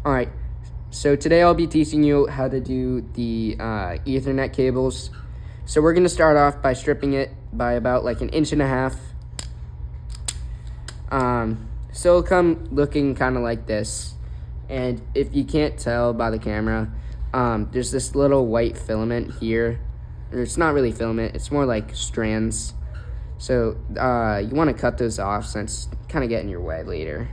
Alright, so today I'll be teaching you how to do the Ethernet cables. So we're going to start off by stripping it by about like 1.5 inches. So it'll come looking kind of like this. And if you can't tell by the camera, there's this little white filament here. Or it's not really filament, it's more like strands. So you want to cut those off since it's kind of get in your way later.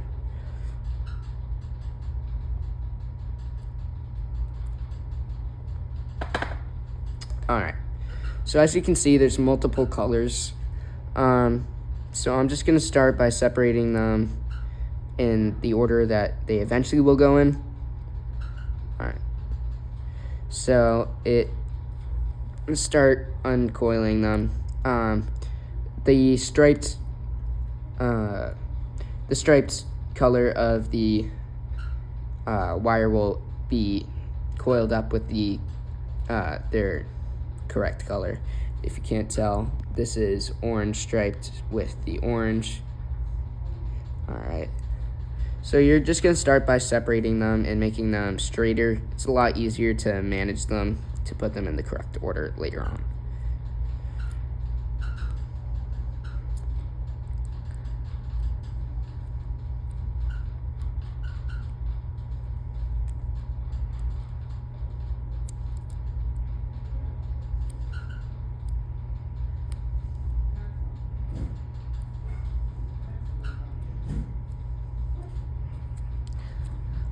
Alright, so as you can see, there's multiple colors. So I'm just going to start by separating them in the order that they eventually will go in. Alright, so let's start uncoiling them. The striped color of the wire will be coiled up with their correct color. If you can't tell, this is orange striped with the orange. Alright, so you're just going to start by separating them and making them straighter. It's a lot easier to manage them, to put them in the correct order later on.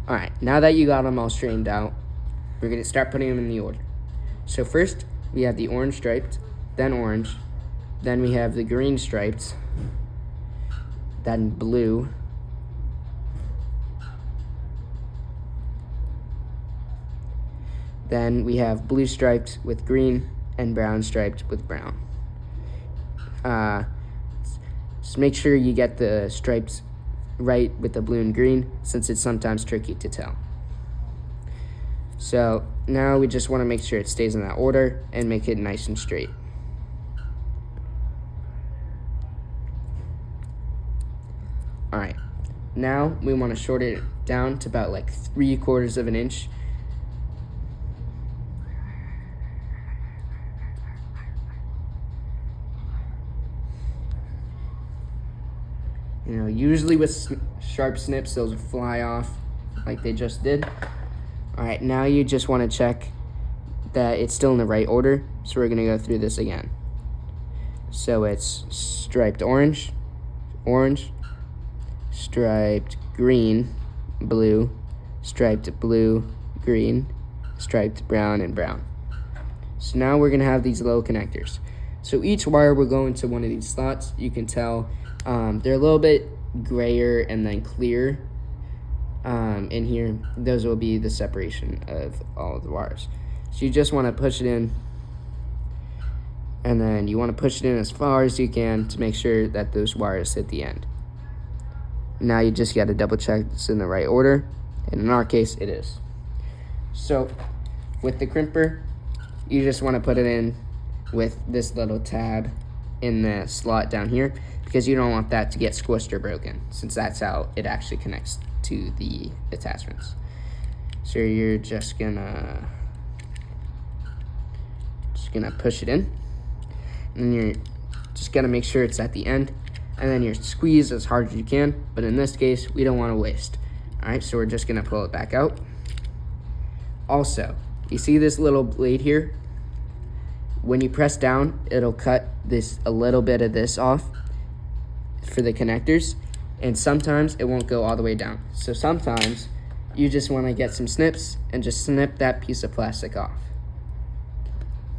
Alright, now that you got them all straightened out, we're going to start putting them in the order. So first, we have the orange striped, then orange, then we have the green striped, then blue, then we have blue striped with green, and brown striped with brown. Just make sure you get the stripes right with the blue and green, since it's sometimes tricky to tell. So now we just want to make sure it stays in that order and make it nice and straight. Alright, now we want to shorten it down to about like 3/4 of an inch. You know, usually with sharp snips, those will fly off like they just did. Alright, now you just want to check that it's still in the right order. So we're going to go through this again. So it's striped orange, orange, striped green, blue, striped blue, green, striped brown, and brown. So now we're going to have these little connectors. So each wire will go into one of these slots. You can tell they're a little bit grayer and then clear in here. Those will be the separation of all of the wires. So you just want to push it in, and then you want to push it in as far as you can to make sure that those wires hit the end. Now you just got to double check it's in the right order, and in our case it is. So with the crimper, you just want to put it in with this little tab in the slot down here, because you don't want that to get squished or broken, since that's how it actually connects to the attachments. So you're just gonna push it in, and you're just gonna make sure it's at the end, and then you squeeze as hard as you can, but in this case we don't want to waste. Alright, so we're just gonna pull it back out. Also, you see this little blade here? When you press down, it'll cut a little bit of this off for the connectors, and sometimes it won't go all the way down. So sometimes you just want to get some snips and just snip that piece of plastic off.